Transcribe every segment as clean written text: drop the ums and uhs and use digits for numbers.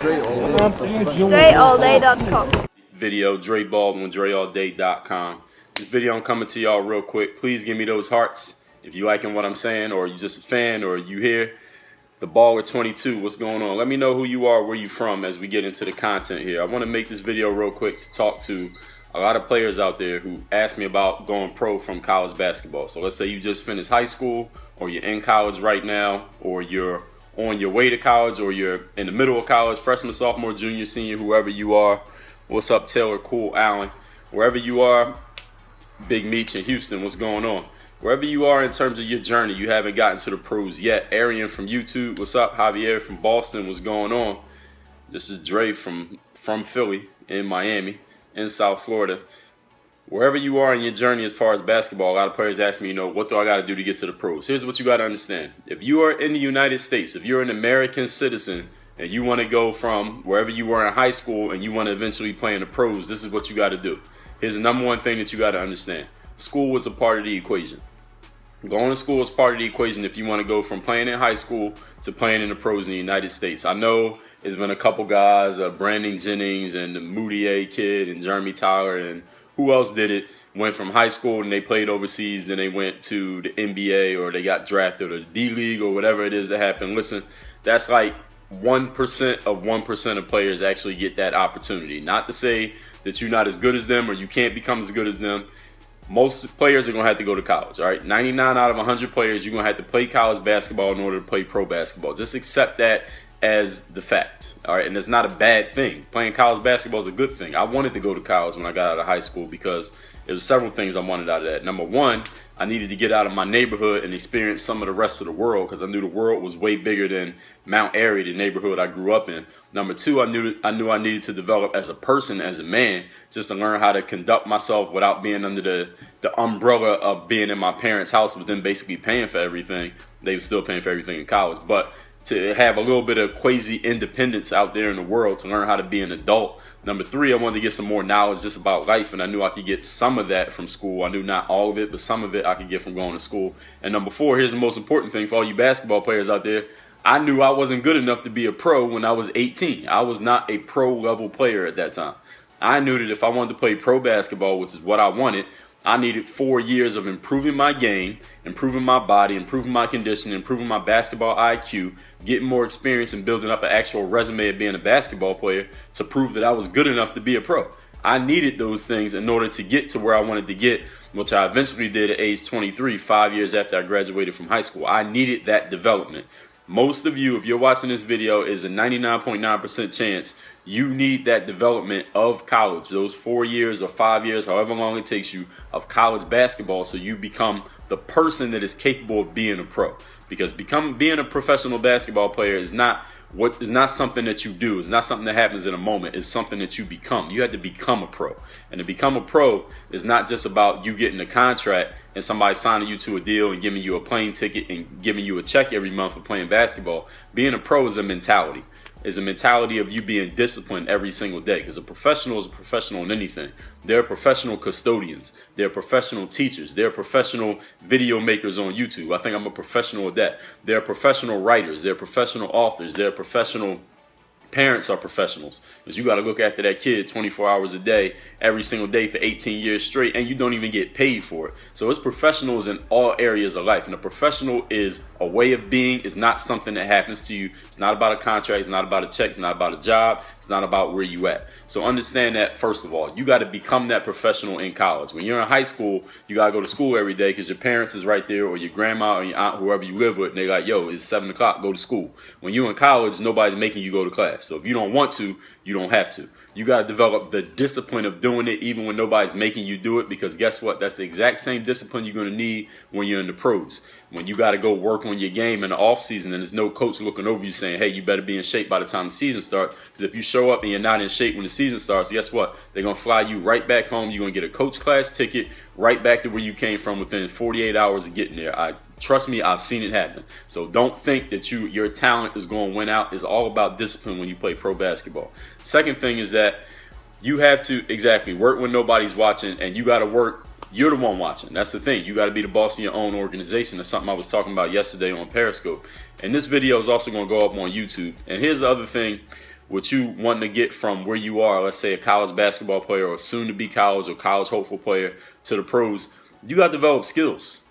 DreAllDay.com. Video, Dre Baldwin, DreAllDay.com. This video I'm coming to y'all real quick. Please give me those hearts if you liking what I'm saying, or you just a fan, or you here. The Baller 22, what's going on? Let me know who you are, where you from, as we get into the content here. I want to make this video real quick to talk to a lot of players out there who ask me about going pro from college basketball. So let's say you just finished high school, or you're in college right now, or you're on your way to college, or you're in the middle of college, freshman, sophomore, junior, senior, whoever you are. What's up, Taylor, Cool, Allen? Wherever you are, Big Meech in Houston, what's going on? Wherever you are in terms of your journey, you haven't gotten to the pros yet. Arian from YouTube, what's up? Javier from Boston, what's going on? This is Dre from Philly, in Miami, in South Florida. Wherever you are in your journey as far as basketball, a lot of players ask me, what do I got to do to get to the pros? Here's what you got to understand. If you are in the United States, if you're an American citizen, and you want to go from wherever you were in high school and you want to eventually play in the pros, this is what you got to do. Here's the number one thing that you got to understand. School is a part of the equation. Going to school is part of the equation if you want to go from playing in high school to playing in the pros in the United States. I know there's been a couple guys, Brandon Jennings and the Moutier kid and Jeremy Tyler, and who else did it, went from high school and they played overseas, then they went to the NBA or they got drafted or the D-League or whatever it is that happened. Listen, that's like 1% of 1% of players actually get that opportunity. Not to say that you're not as good as them or you can't become as good as them. Most players are going to have to go to college, all right? 99 out of 100 players, you're going to have to play college basketball in order to play pro basketball. Just accept that as the fact, all right? And it's not a bad thing. Playing college basketball is a good thing. I wanted to go to college when I got out of high school because there was several things I wanted out of that. Number one, I needed to get out of my neighborhood and experience some of the rest of the world because I knew the world was way bigger than Mount Airy, the neighborhood I grew up in. Number two, I knew I needed to develop as a person, as a man, just to learn how to conduct myself without being under the umbrella of being in my parents' house, but then basically paying for everything. They were still paying for everything in college, but to have a little bit of quasi independence out there in the world, to learn how to be an adult. Number three, I wanted to get some more knowledge just about life, and I knew I could get some of that from school. I knew not all of it, but some of it I could get from going to school. And number four, here's the most important thing for all you basketball players out there. I knew I wasn't good enough to be a pro when I was 18. I was not a pro level player at that time. I knew that if I wanted to play pro basketball, which is what I wanted, I needed 4 years of improving my game, improving my body, improving my condition, improving my basketball IQ, getting more experience and building up an actual resume of being a basketball player to prove that I was good enough to be a pro. I needed those things in order to get to where I wanted to get, which I eventually did at age 23, 5 years after I graduated from high school. I needed that development. Most of you, if you're watching this video, is a 99.9% chance you need that development of college, those 4 years or 5 years, however long it takes you, of college basketball, so you become the person that is capable of being a pro. Because being a professional basketball player is not something that you do. It's not something that happens in a moment. It's something that you become. You had to become a pro. And to become a pro is not just about you getting a contract and somebody signing you to a deal and giving you a plane ticket and giving you a check every month for playing basketball. Being a pro is a mentality. Is a mentality of you being disciplined every single day, because a professional is a professional in anything. They're professional custodians. They're professional teachers. They're professional video makers on YouTube. I think I'm a professional at that. They're professional writers. They're professional authors. They're professional parents are professionals, because you got to look after that kid 24 hours a day, every single day for 18 years straight, and you don't even get paid for it. So it's professionals in all areas of life, and a professional is a way of being. It's not something that happens to you. It's not about a contract. It's not about a check. It's not about a job. It's not about where you at. So understand that, first of all, you got to become that professional in college. When you're in high school, you got to go to school every day because your parents is right there, or your grandma or your aunt, whoever you live with, and they're like, yo, it's 7 o'clock, go to school. When you're in college, nobody's making you go to class. So if you don't want to, you don't have to. You got to develop the discipline of doing it even when nobody's making you do it, because guess what? That's the exact same discipline you're going to need when you're in the pros. When you got to go work on your game in the off season and there's no coach looking over you saying, hey, you better be in shape by the time the season starts. Because if you show up and you're not in shape when the season starts, guess what? They're going to fly you right back home. You're going to get a coach class ticket right back to where you came from within 48 hours of getting there. Trust me, I've seen it happen. So don't think that your talent is going to win out. It's all about discipline when you play pro basketball. Second thing is that you have to work when nobody's watching, and you got to work. You're the one watching. That's the thing. You got to be the boss of your own organization. That's something I was talking about yesterday on Periscope. And this video is also going to go up on YouTube. And here's the other thing what you want to get from where you are, let's say a college basketball player or soon to be college or college hopeful player to the pros, you got to develop skills.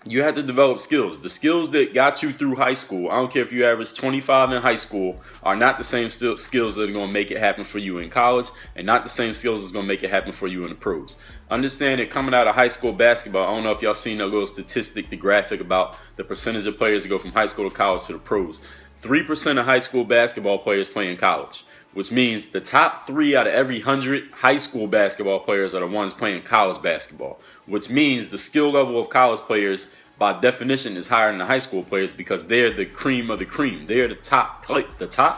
You have to develop skills. The skills that got you through high school, I don't care if you average 25 in high school, are not the same skills that are going to make it happen for you in college, and not the same skills that's going to make it happen for you in the pros. Understand that coming out of high school basketball, I don't know if y'all seen that little statistic, the graphic about the percentage of players that go from high school to college to the pros. 3% of high school basketball players play in college, which means the top 3 out of every 100 high school basketball players are the ones playing college basketball, which means the skill level of college players by definition is higher than the high school players because they're the cream of the cream. They're the top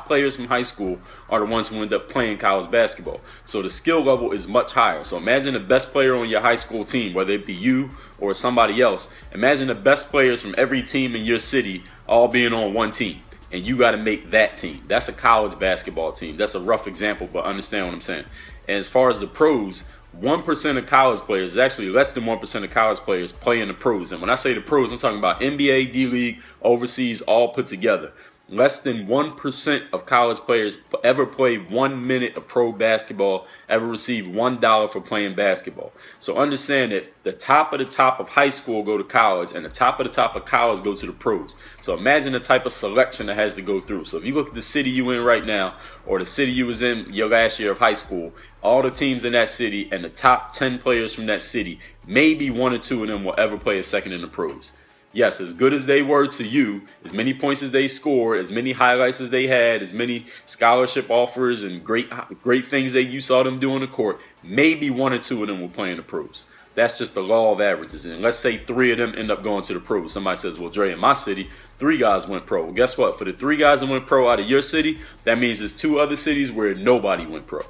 players from high school are the ones who end up playing college basketball. So the skill level is much higher. So imagine the best player on your high school team, whether it be you or somebody else. Imagine the best players from every team in your city all being on one team. And you got to make that team. That's a college basketball team. That's a rough example, but understand what I'm saying. And as far as the pros, 1% of college players, actually less than 1% of college players play in the pros. And when I say the pros, I'm talking about NBA, D-League, overseas, all put together. Less than 1% of college players ever play 1 minute of pro basketball, ever receive $1 for playing basketball. So understand that the top of high school go to college, and the top of college go to the pros. So imagine the type of selection that has to go through. So if you look at the city you in right now, or the city you was in your last year of high school, all the teams in that city and the top 10 players from that city, maybe 1 or 2 of them will ever play a second in the pros. Yes, as good as they were to you, as many points as they scored, as many highlights as they had, as many scholarship offers and great things that you saw them do on the court, maybe 1 or 2 of them will play in the pros. That's just the law of averages. And let's say 3 of them end up going to the pros. Somebody says, well, Dre, in my city, 3 guys went pro. Well, guess what? For the 3 guys that went pro out of your city, that means there's 2 other cities where nobody went pro.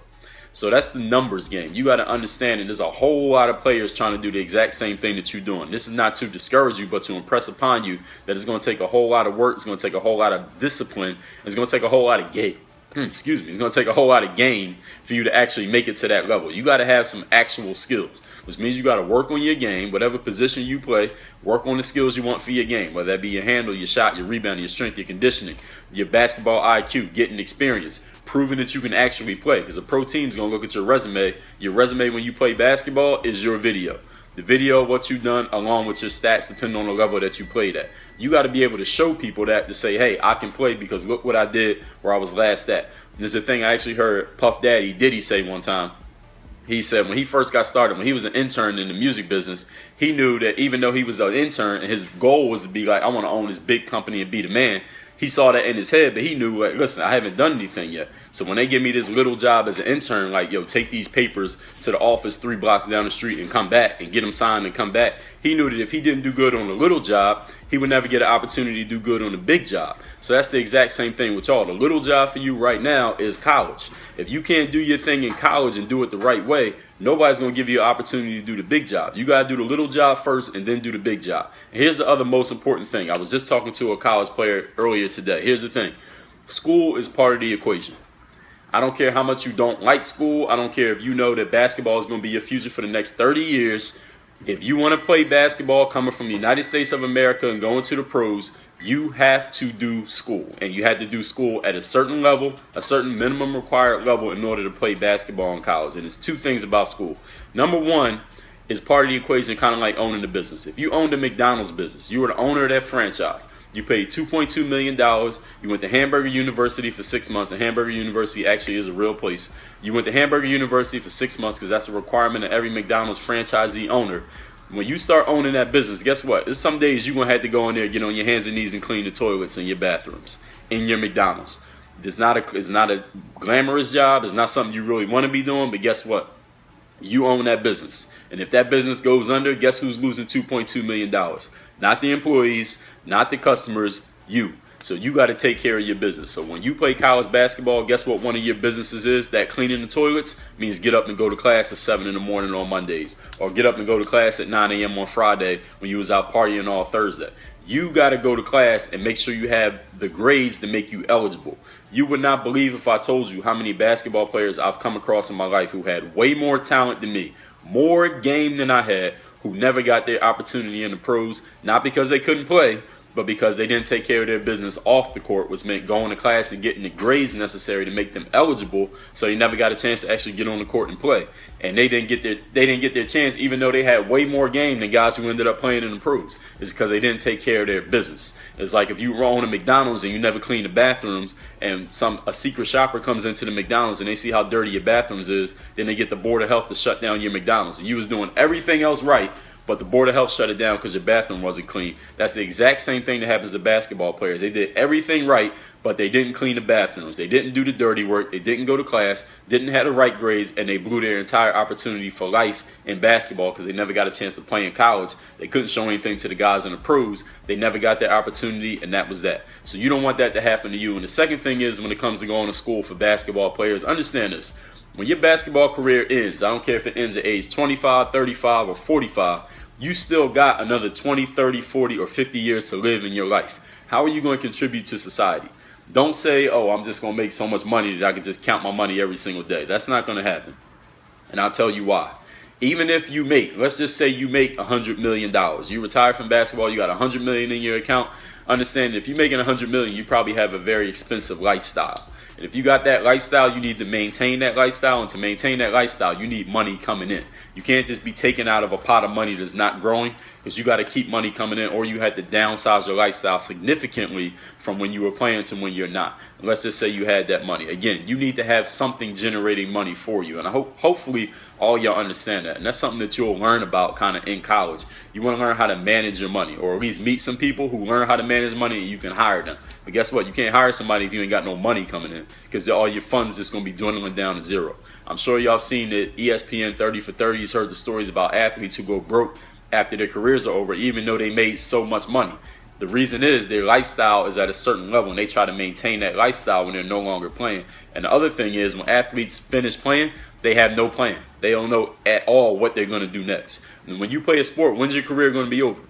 So that's the numbers game. You got to understand, and there's a whole lot of players trying to do the exact same thing that you're doing. This is not to discourage you, but to impress upon you that it's going to take a whole lot of work. It's going to take a whole lot of discipline. It's going to take a whole lot of game. It's going to take a whole lot of game for you to actually make it to that level. You got to have some actual skills, which means you got to work on your game, whatever position you play, work on the skills you want for your game, whether that be your handle, your shot, your rebound, your strength, your conditioning, your basketball IQ, getting experience, proving that you can actually play. Because a pro team's going to look at your resume. Your resume when you play basketball is your video. The video of what you've done along with your stats depending on the level that you played at. You got to be able to show people that to say, hey, I can play because look what I did where I was last at. There's a thing I actually heard Puff Daddy Diddy say one time. He said when he first got started, when he was an intern in the music business, he knew that even though he was an intern and his goal was to be like, I want to own this big company and be the man, he saw that in his head, but he knew, like, listen, I haven't done anything yet. So when they give me this little job as an intern, like, yo, take these papers to the office 3 blocks down the street and come back and get them signed and come back, he knew that if he didn't do good on the little job, he would never get an opportunity to do good on the big job. So that's the exact same thing with y'all. The little job for you right now is college. If you can't do your thing in college and do it the right way, nobody's going to give you an opportunity to do the big job. You got to do the little job first and then do the big job. And here's the other most important thing. I was just talking to a college player earlier today. Here's the thing. School is part of the equation. I don't care how much you don't like school. I don't care if you know that basketball is going to be your future for the next 30 years. If you want to play basketball coming from the United States of America and going to the pros, you have to do school. And you have to do school at a certain level, a certain minimum required level in order to play basketball in college. And there's 2 things about school. Number 1 is part of the equation, kind of like owning the business. If you owned a McDonald's business, you were the owner of that franchise. You paid $2.2 million. You went to Hamburger University for 6 months, and Hamburger University actually is a real place. You went to Hamburger University for 6 months because that's a requirement of every McDonald's franchisee owner. When you start owning that business, guess what? There's some days you're going to have to go in there, get on your hands and knees and clean the toilets in your bathrooms, in your McDonald's. It's not a glamorous job. It's not something you really want to be doing, but guess what? You own that business. And if that business goes under, guess who's losing $2.2 million? Not the employees, not the customers, you. So you got to take care of your business. So when you play college basketball, guess what one of your businesses is? That cleaning the toilets means get up and go to class at 7 in the morning on Mondays. Or get up and go to class at 9 a.m. on Friday when you was out partying all Thursday. You got to go to class and make sure you have the grades to make you eligible. You would not believe if I told you how many basketball players I've come across in my life who had way more talent than me, more game than I had, who never got their opportunity in the pros, not because they couldn't play, but because they didn't take care of their business off the court, which meant going to class and getting the grades necessary to make them eligible, so they never got a chance to actually get on the court and play. And they didn't get their chance, even though they had way more game than guys who ended up playing in the pros. It's because they didn't take care of their business. It's like if you own a McDonald's and you never clean the bathrooms, and a secret shopper comes into the McDonald's and they see how dirty your bathrooms is, then they get the Board of Health to shut down your McDonald's. And you was doing everything else right, but the Board of Health shut it down because your bathroom wasn't clean. That's the exact same thing that happens to basketball players. They did everything right, but they didn't clean the bathrooms. They didn't do the dirty work. They didn't go to class, didn't have the right grades, and they blew their entire opportunity for life in basketball because they never got a chance to play in college. They couldn't show anything to the guys in the pros. They never got their opportunity, and that was that. So you don't want that to happen to you. And the second thing is, when it comes to going to school for basketball players, understand this. When your basketball career ends, I don't care if it ends at age 25, 35, or 45, you still got another 20, 30, 40, or 50 years to live in your life. How are you going to contribute to society? Don't say, oh, I'm just going to make so much money that I can just count my money every single day. That's not going to happen. And I'll tell you why. Even if you make, let's just say you make $100 million. You retire from basketball, you got $100 million in your account. Understand that if you're making $100 million, you probably have a very expensive lifestyle. And if you got that lifestyle, you need to maintain that lifestyle. And to maintain that lifestyle, you need money coming in. You can't just be taken out of a pot of money that's not growing, because you got to keep money coming in, or you had to downsize your lifestyle significantly from when you were playing to when you're not. And let's just say you had that money. Again, you need to have something generating money for you. And I hopefully all y'all understand that. And that's something that you'll learn about kind of in college. You want to learn how to manage your money, or at least meet some people who learn how to manage money, and you can hire them. But guess what? You can't hire somebody if you ain't got no money coming in, because all your funds just going to be dwindling down to zero. I'm sure y'all seen that ESPN 30 for 30 has heard the stories about athletes who go broke after their careers are over, even though they made so much money. The reason is their lifestyle is at a certain level, and they try to maintain that lifestyle when they're no longer playing. And the other thing is, when athletes finish playing, they have no plan. They don't know at all what they're going to do next. And when you play a sport, when's your career going to be over?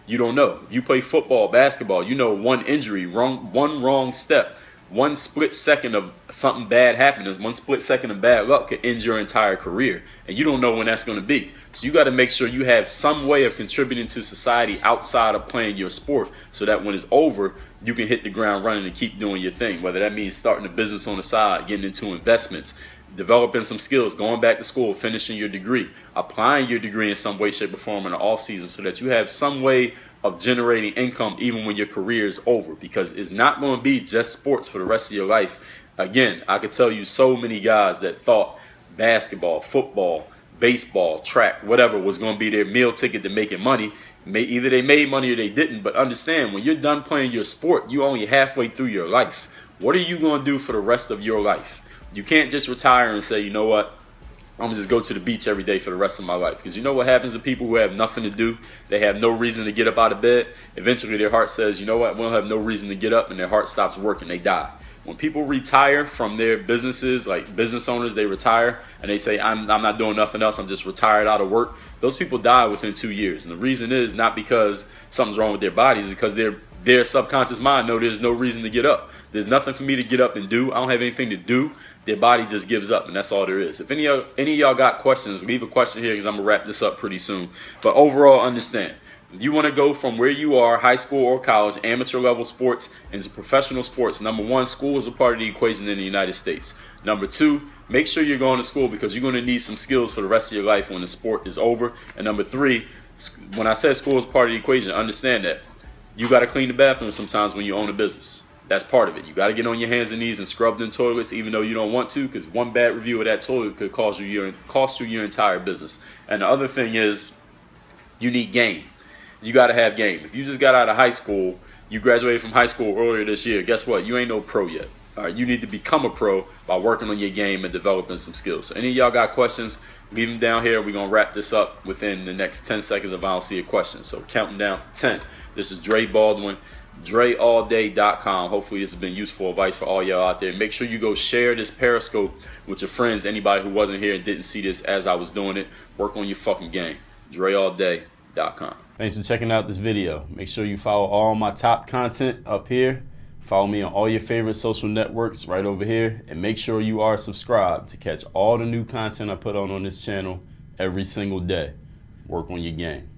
You don't know. You play football, basketball, you know, one injury, one wrong step, one split second of something bad happening, one split second of bad luck could end your entire career. And you don't know when that's going to be. So you got to make sure you have some way of contributing to society outside of playing your sport, so that when it's over, you can hit the ground running and keep doing your thing. Whether that means starting a business on the side, getting into investments, developing some skills, going back to school, finishing your degree, applying your degree in some way, shape, or form in the off season, so that you have some way of generating income even when your career is over, because it's not going to be just sports for the rest of your life. Again, I could tell you so many guys that thought basketball, football, baseball, track, whatever was going to be their meal ticket to making money. Either they made money or they didn't. But understand, when you're done playing your sport, you're only halfway through your life. What are you going to do for the rest of your life? You can't just retire and say, you know what, I'm going to just go to the beach every day for the rest of my life. Because you know what happens to people who have nothing to do? They have no reason to get up out of bed. Eventually their heart says, you know what, we don't have no reason to get up, and their heart stops working. They die. When people retire from their businesses, like business owners, they retire and they say, I'm not doing nothing else, I'm just retired out of work. Those people die within 2 years. And the reason is not because something's wrong with their bodies, it's because their subconscious mind know there's no reason to get up. There's nothing for me to get up and do. I don't have anything to do. Their body just gives up, and that's all there is. If any of y'all got questions, leave a question here, because I'm going to wrap this up pretty soon. But overall, understand, if you want to go from where you are, high school or college, amateur level sports, into professional sports, number one, school is a part of the equation in the United States. Number two, make sure you're going to school, because you're going to need some skills for the rest of your life when the sport is over. And number three, when I said school is part of the equation, understand that you got to clean the bathroom sometimes when you own a business. That's part of it. You got to get on your hands and knees and scrub them toilets, even though you don't want to, because one bad review of that toilet could cost you your entire business. And the other thing is, you need game. You got to have game. If you just got out of high school, you graduated from high school earlier this year, guess what? You ain't no pro yet. All right, you need to become a pro by working on your game and developing some skills. So any of y'all got questions, leave them down here. We're going to wrap this up within the next 10 seconds if I don't see a question. So counting down from 10. This is Dre Baldwin, DreAllDay.com. Hopefully this has been useful advice for all y'all out there. Make sure you go share this Periscope with your friends, anybody who wasn't here and didn't see this as I was doing it. Work on your fucking game. DreAllDay.com. Thanks for checking out this video. Make sure you follow all my top content up here. Follow me on all your favorite social networks right over here. And make sure you are subscribed to catch all the new content I put on this channel every single day. Work on your game.